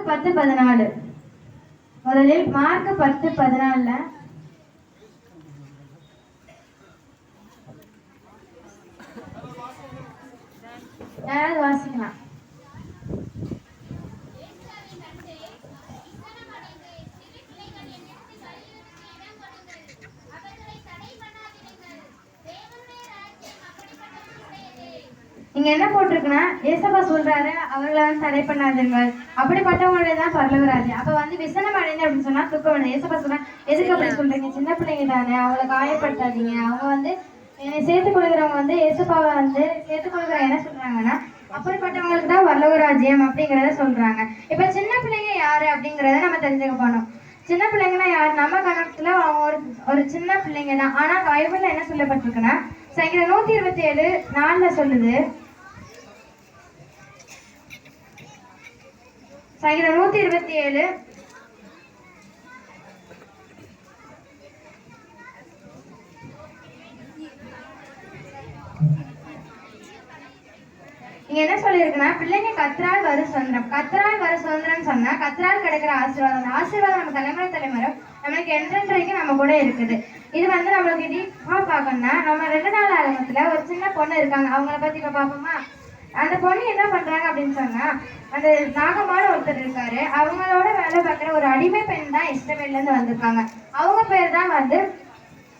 10:14. முதலில் மார்க் 10:14 யாராவது வாசிக்கலாம். இங்க என்ன போட்டிருக்குன்னா, ஏசப்பா சொல்றாரு அவர்களை வந்து தடை பண்ணாதுங்கள், அப்படிப்பட்டவங்களுடைய தான் பரலோக ராஜ்யம். அப்ப வந்து விசனம் அடைந்து அப்படின்னு சொன்னா துக்கம் வேணும். ஏசப்பா சொல்றேன், எதுக்கு அப்படி சொல்றீங்க? சின்ன பிள்ளைங்க தானே, அவங்களை காயப்படுத்தாதீங்க. அவங்க வந்து என்னை சேர்த்துக் கொள்கிறவங்க வந்து ஏசப்பாவை வந்து சேர்த்துக் கொள்கிற என்ன சொல்றாங்கன்னா, அப்படிப்பட்டவங்களுக்கு தான் பரலோக ராஜ்யம் அப்படிங்கிறத சொல்றாங்க. இப்ப சின்ன பிள்ளைங்க யாரு அப்படிங்கிறத நம்ம தெரிஞ்சுக்க போனோம். சின்ன பிள்ளைங்கன்னா யார்? நம்ம கணக்குல அவங்க ஒரு சின்ன பிள்ளைங்க தான். ஆனா பைபிள்ல என்ன சொல்லப்பட்டிருக்குன்னா, சங்கீதம் 127:4 சொல்லுது. சங்கீதம் 127 இங்க என்ன சொல்லியிருக்குன்னா, பிள்ளைங்க கத்தரால் வரும் சுதந்திரம். கத்தரால் வரும் சுதந்திரம் சொன்னா கத்தரால் கிடைக்கிற ஆசீர்வாதம். ஆசீர்வாதம் நம்ம தலைமுறை நம்மளுக்கு என்றென்றைக்கு நம்ம கூட இருக்குது. இது வந்து நம்மளுக்கு டீப்பா பார்க்கணும்னா, நம்ம 2 நாள் ஆரம்பத்துல ஒரு சின்ன பொண்ணு இருக்காங்க. அவங்கள பத்தி இப்ப பார்ப்போமா? அந்த பொண்ணு என்ன பண்றாங்க அப்படின்னு சொன்னா, அந்த நாகமான ஒருத்தர் இருக்காரு. அவங்களோட வேலை பார்க்குற ஒரு அடிமை பெண் தான் இஸ்ரவேல்ல இருந்து வந்திருக்காங்க. அவங்க பேர் தான் வந்து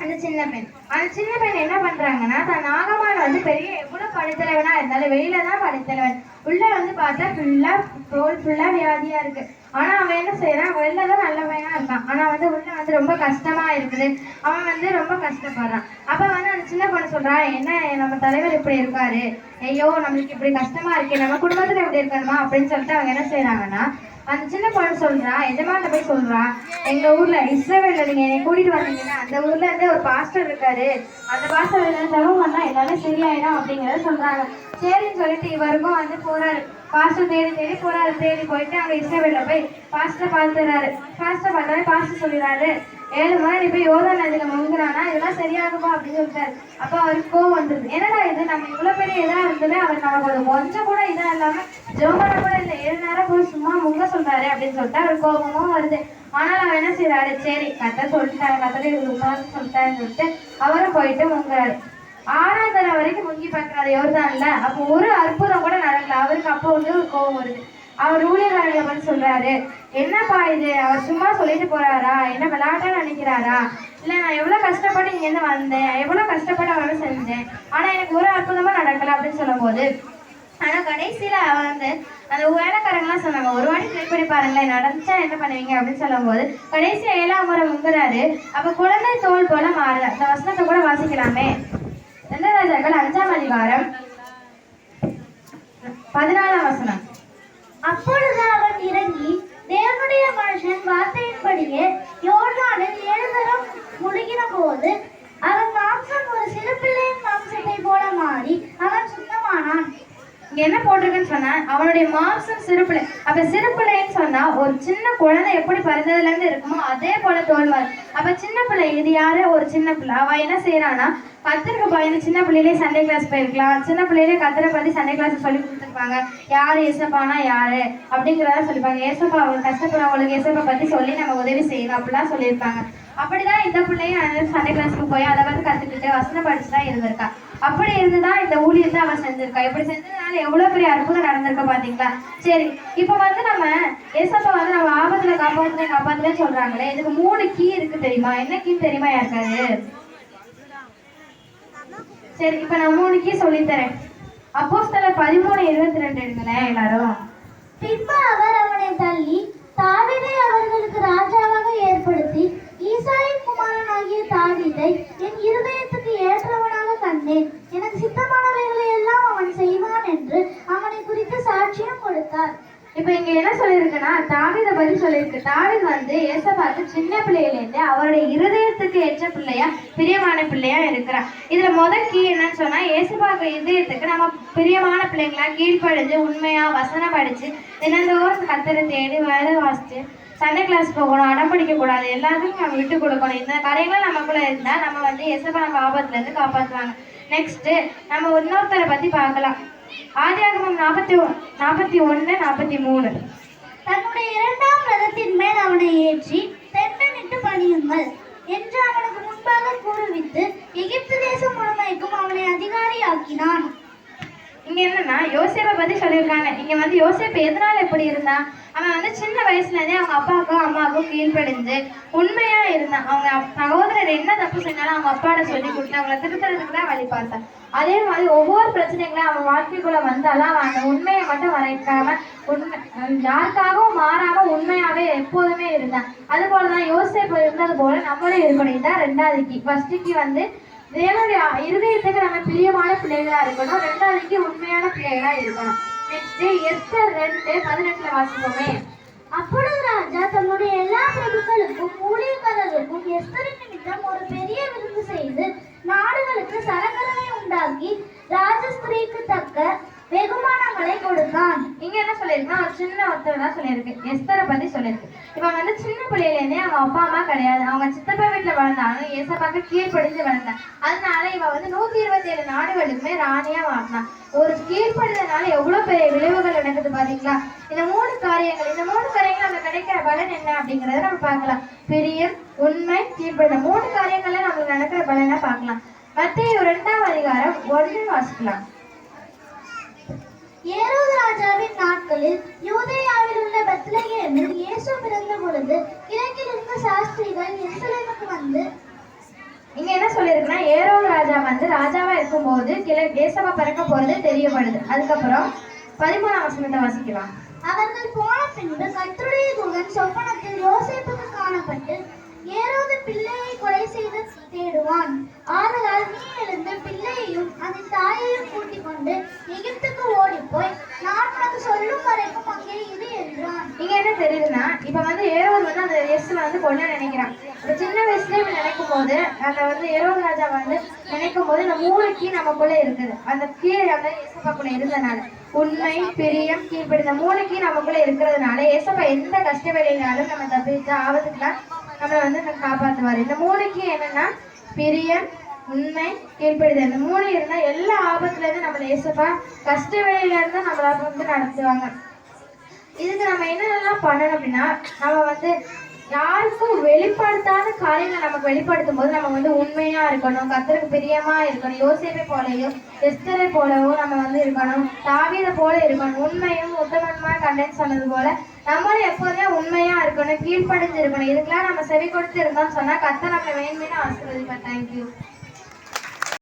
அந்த சின்ன பெண். அந்த சின்ன பெண் என்ன பண்றாங்கன்னா, தன் நாகமான வந்து பெரிய எவ்வளவு படைத்தலைவனா இருந்தாலும் வெளியில தான் படைத்தலைவன், உள்ள வந்து பார்த்தா ஃபுல்லா வியாதியா இருக்கு. ஆனா அவன் என்ன செய்யறான், வெளிலதான் நல்லவனா இருக்கான், ஆனா வந்து உள்ள வந்து ரொம்ப கஷ்டமா இருக்குது. அவன் வந்து ரொம்ப கஷ்டப்படுறான். அப்ப வந்து அந்த சின்ன பொண்ணு சொல்றான், என்ன நம்ம தலைவர் இப்படி இருக்காரு, ஐயோ நம்மளுக்கு இப்படி கஷ்டமா இருக்கு, நம்ம குடும்பத்துல இப்படி இருக்கணுமா அப்படின்னு சொல்லிட்டு அவங்க என்ன செய்யறாங்கன்னா, அந்த சின்ன பொண்ணு சொல்றா, எஜமான்ட்ட போய் சொல்றா, எங்க ஊர்ல இஸ்ரவேல்ல நீங்க என்னை கூட்டிட்டு வந்தீங்கன்னா அந்த ஊர்ல இருந்து ஒரு பாஸ்டர் இருக்காரு, அந்த பாஸ்டர் ஜெபம் பண்ணா எல்லாரும் சரியாயிடும் அப்படிங்கிறத சொல்றாங்க. சரின்னு சொல்லிட்டு இவருக்கும் வந்து போறாரு. பாஸ்டர் தேடி போறாரு. தேடி போயிட்டு அங்க இஸ்ரவேல்ல போய் பாஸ்டர் பார்த்துறாரு. பாஸ்டர் பார்த்தாலே பாஸ்டர் சொல்லிடுறாரு, 7 முறை நீ போய் யோர்தான் நதியில முங்குறானா இதெல்லாம் சரியாகுமா அப்படின்னு சொல்லிட்டாரு. அப்ப அவருக்கு கோவம் வந்துருது. என்னடா இது, நம்ம இவ்வளவு பெரிய இதா இருந்தது, அவர் நமக்கு கொஞ்சம் கூட இதா இல்லாம ஜோமான கூட இல்லை, 7 நேரம் போய் சும்மா முங்க சொல்றாரு அப்படின்னு சொல்லிட்டு அவர் கோபமும் வருது. ஆனால் அவர் என்ன செய்யறாரு, சரி கத்த சொல்லிட்டாரு, கத்தரை உபவாசம் சொல்லிட்டாருன்னு சொல்லிட்டு அவரும் போயிட்டு முங்குறாரு. 6ஆம் தடவை வரைக்கும் முங்கி பார்க்கறாரு யோர்தான்ல. அப்போ ஒரு அற்புதம் கூட நடக்கல. அவருக்கு அப்போ வந்து ஒரு கோபம் வருது. அவர் ஊழியர்களை வந்து சொல்றாரு, என்னப்பா இது, அவர் சும்மா சொல்லிட்டு போறாரா, என்ன விளையாட்டா நினைக்கிறாரா, இல்ல நான் எவ்வளவு கஷ்டப்பட்டு இங்க இருந்து வந்தேன், எவ்வளவு கஷ்டப்பட்டு அவரை செஞ்சேன், ஆனா எனக்கு ஒரு அற்புதமா நடக்கல அப்படின்னு சொல்லும் போது, ஆனா கடைசியில அவன் வந்து அந்த வேலைக்காரங்களாம் சொன்னாங்க, ஒரு வாட்டி ட்ரை பண்ணி பாருங்களேன், நடந்துச்சா என்ன பண்ணுவீங்க அப்படின்னு சொல்லும் போது கடைசி 7ஆம் முறை முங்குறாரு. அப்ப குழந்தை தோல் போல மாறுது. அந்த வசனத்தை கூட வாசிக்கலாமே. 2 ராஜாக்கள் 5ஆம் அதிகாரம் 14ஆம் வசனம். அப்பொழுது அவன் இறங்கி தேவனுடைய மனுஷன் வார்த்தையின்படியே யோர்தானில் 7 தரம் முழுகின போது அவன் மாம்சம் ஒரு சிறு பிள்ளையின் மாம்சத்தை போல மாறி அவன் சுத்தமானான். இங்க என்ன போட்டிருக்குன்னு சொன்னா, அவனுடைய மாம்சம் சிறுபிள்ளை. அப்ப சிறுபிள்ளைன்னு சொன்னா ஒரு சின்ன குழந்தை எப்படி பிறந்ததுல இருந்து இருக்குமோ அதே போல தோல் வரும். அப்ப சின்ன பிள்ளை, இது யாரு, ஒரு சின்ன பிள்ளை. அவ என்ன செய்யறான்னா, கத்தருக்கு பயந்து சின்ன பிள்ளையிலே சண்டே கிளாஸ் போயிருக்கலாம். சின்ன பிள்ளையிலே கத்தரை பத்தி சண்டே கிளாஸ் சொல்லி கொடுத்துருப்பாங்க. யாரு ஏசப்பானா யாரு அப்படிங்கிறத சொல்லிப்பாங்க. ஏசப்பா அவங்க கஷ்டப்படுறவங்களுக்கு ஏசப்பா பத்தி சொல்லி நம்ம உதவி செய்யணும் அப்படிலாம் சொல்லியிருப்பாங்க. அப்படிதான் இந்த பிள்ளையும் சண்டே கிளாஸ்க்கு போய் அதை வந்து கத்துக்கிட்டு வசனம் படிச்சுதான் இருந்திருக்கா. அப்படி இருந்துதான் இந்த ஊழியத்தை அவன் செஞ்சிருக்கா. இப்படி செஞ்சதுனால எவ்வளவு பெரிய அற்புதம் நடந்திருக்க பாத்தீங்களா. சரி, இப்ப வந்து நம்ம ஏசப்பா வந்து நம்ம ஆபத்துல காப்பாத்துலேன்னு சொல்றாங்களே, இதுக்கு 3 கீ இருக்கு தெரியுமா? என்ன கீ தெரியுமா யாருக்காரு? சரி, இப்ப நான் 3 கீ சொல்லித்தரேன். அப்போஸ்தலர் 13:22 எடுங்களேன் எல்லாரும். பின்பு அவர் அவனை தள்ளி தாவீதை அவர்களுக்கு ராஜாவாக ஏற்படுத்தி ஈசாயின் குமாரனாகிய தாவீதை என் இருதயத்துக்கு ஏற்றவனாக கண்டேன், எனக்கு சித்தமானவைகளை எல்லாம் அவன் செய்வான் என்று அவனை குறித்து சாட்சியம் கொடுத்தார். இப்ப இங்க என்ன சொல்லியிருக்குன்னா, தாவீதை பத்தி சொல்லியிருக்கு. தாவீது வந்து ஏசப்பாக்கு சின்ன பிள்ளையிலேருந்து அவருடைய இருதயத்துக்கு ஏற்ற பிள்ளையா, பிரியமான பிள்ளையா இருக்கிறான். இதுல முதல் கீ என்னன்னு சொன்னா, ஏசப்பாக்கு இருதயத்துக்கு நம்ம பிரியமான பிள்ளைங்களா கீழ்ப்படிஞ்சு உண்மையா வசனம் படிச்சு தினந்தோறும் கத்தரை தேடி வேலை வாசிச்சு சண்டே கிளாஸ் போகணும், அடம் பிடிக்க கூடாது, எல்லாத்தையும் நம்ம விட்டு கொடுக்கணும். இந்த காரியங்கள் நமக்குள்ள இருந்தா நம்ம வந்து ஏசப்பா நம்ம ஆபத்துல இருந்து காப்பாற்றுவாங்க. நெக்ஸ்ட் நம்ம இன்னொருத்தரை பத்தி பார்க்கலாம். ஆதியாகமம் 41:43. தன்னுடைய அவனை ஏற்றி தென்னனிட்டு பணியுங்கள் என்று அவனுக்கு முன்பாக கூறுவித்து எகிப்து தேசம் முழுமைக்கும் அவனை அதிகாரியாக்கினான். இங்க என்னன்னா யோசேப்பை பத்தி சொல்லியிருக்காங்க. இங்க வந்து யோசேப்பு எதனால எப்படி இருந்தான்? அவன் வந்து சின்ன வயசுல இருந்தே அவங்க அப்பாவுக்கும் அம்மாவுக்கும் கீழ்ப்படிஞ்சு உண்மையா இருந்தான். அவங்க சகோதரர் என்ன தப்பு செஞ்சாலும் அவங்க அப்பாட சொல்லி கொடுத்து அவங்கள திருத்துறதுக்கு தான் வழி பார்த்தான். அதே மாதிரி ஒவ்வொரு பிரச்சனைகளும் அவன் வாழ்க்கைக்குள்ள வந்தாலும் அவன் அந்த உண்மையை மட்டும் வரைக்காம உண்மை யாருக்காகவும் மாறாம உண்மையாவே எப்போதுமே இருந்தான். அது போலதான் யோசேப்பு இருந்தது போல நம்மளும் இருக்கணும். இதான் 2வது ஃபர்ஸ்ட் வந்து தேவனுடைய இருதயத்துக்கு நம்ம பிரியமான பிள்ளைகளா இருக்கணும். 2வது உண்மையான பிள்ளைகளா இருக்கணும். Next Esther 2:18 வாசிப்போமே. அப்பொழுது ராஜா தன்னுடைய எல்லா பிரபுக்களுக்கும் ஊழியக்காரர்களுக்கும் எஸ்தரின் நிமித்தம் ஒரு பெரிய விருந்து செய்து நாடுகளுக்கு சலங்கரவை உண்டாக்கி ராஜஸ்திரீக்கு தக்க வெகுமானங்களை கொடுத்தான். இங்க என்ன சொல்லியிருக்கா? ஒரு சின்ன ஒருத்தர் தான் சொல்லியிருக்கு. எஸ்தரை பத்தி சொல்லியிருக்கு. இவன் வந்து சின்ன பிள்ளையிலேருந்தே அவங்க அப்பா அம்மா கிடையாது. அவங்க சித்தப்பா வீட்டுல வளர்ந்தாலும் ஏசப்பாக்கு கீழ்ப்படிஞ்சு வளர்ந்தான். அதனால இவன் வந்து 127 நாடுகளுக்குமே ராணியா வாழ்ந்தான். ஒரு கீழ்ப்படுறதுனால எவ்வளவு பெரிய விளைவுகள் நடக்குது பாத்தீங்களா? இந்த 3 காரியங்கள் நம்ம கிடைக்கிற பலன் என்ன அப்படிங்கறத நம்ம பார்க்கலாம். பிரியம், உண்மை, கீழ்ப்படுற 3 காரியங்கள்ல நமக்கு நடக்கிற பலனை பார்க்கலாம். மத்தேயு 2ஆம் அதிகாரம் 1 வாசிக்கலாம். ஏரோது ராஜாவின் நாட்களில் யூதேயாவில் உள்ள பெத்லகேமில் இயேசு பிறந்த பொழுது கிழக்கிலிருந்து சாஸ்திரிகள் எருசலேமுக்கு வந்து. இங்க என்ன சொல்லிருக்குன்னா, ஏரோது ராஜா வந்து ராஜாவா இருக்கும்போது ஏசப்பா பிறக்க போறது தெரியப்படுது. அதுக்கப்புறம் 13ஆம் வசனத்தை வாசிக்கலாம். அவர்கள் போன பின்பு கர்த்தருடைய தூதன் சொப்பனத்தில் யோசேப்புக்கு காணப்பட்டு, ஏரோது பிள்ளையை கொலை செய்து தேடுவான். ஆதலால் நீ எழுந்து பிள்ளையையும் அதன் தாயையும் கூட்டிக் கொண்டு எகிப்துக்கு ஓடிப்போய் நான் உனக்கு சொல்லும் வரைக்கும் அங்கே இரு என்றான். இங்க என்ன தெரியுதுன்னா, இப்ப வந்து ஏரோது வந்து அந்த இயேசுவை வந்து கொல்ல நினைக்கிறான். இப்ப சின்ன வயசுல இவன் நினைக்கும் போது அந்த வந்து ஏரோது ராஜா வந்து நினைக்கும் போது இந்த 3 நமக்குள்ள இருக்குது. அந்த கீழே அந்த ஏசப்பாக்குள்ள இருந்தனால உண்மை, பிரியம், கீழ்ப்படி இந்த 3 நமக்குள்ள இருக்கிறதுனால ஏசப்பா எந்த கஷ்ட வேலையினாலும் நம்ம தப்பிச்சு ஆபத்துக்குலாம் நம்மளை வந்து காப்பாற்றுவார். இந்த 3 என்னன்னா பிரியம், உண்மை, கீழ்ப்படிதல். இந்த 3 இருந்தா எல்லா ஆபத்துல இருந்து நம்மளை ஏசப்பா கஷ்ட வேலையில இருந்து நம்மள வந்து நடத்துவாங்க. இதுக்கு நம்ம என்னென்னலாம் பண்ணணும் அப்படின்னா, நம்ம வந்து யாருக்கும் வெளிப்படுத்தாத காரியங்களை நமக்கு வெளிப்படுத்தும் போது நம்ம வந்து உண்மையா இருக்கணும், கர்த்தருக்கு பிரியமா இருக்கணும். யோசேப்பை போலவும் எஸ்தரை போலவும் நம்ம வந்து இருக்கணும், தாவீதை போல இருக்கணும். உண்மையும் உத்தமமா கண்டேன்னு சொன்னது போல நம்மளும் எப்போதுமே உண்மையா இருக்கணும், கீழ்ப்படிஞ்சு இருக்கணும். இதுக்கெல்லாம் நம்ம செவி கொடுத்து இருந்தோம்னு சொன்னா கர்த்தர் நம்மளை மேன்மேலும் ஆசீர்வதிப்பார். தேங்க்யூ.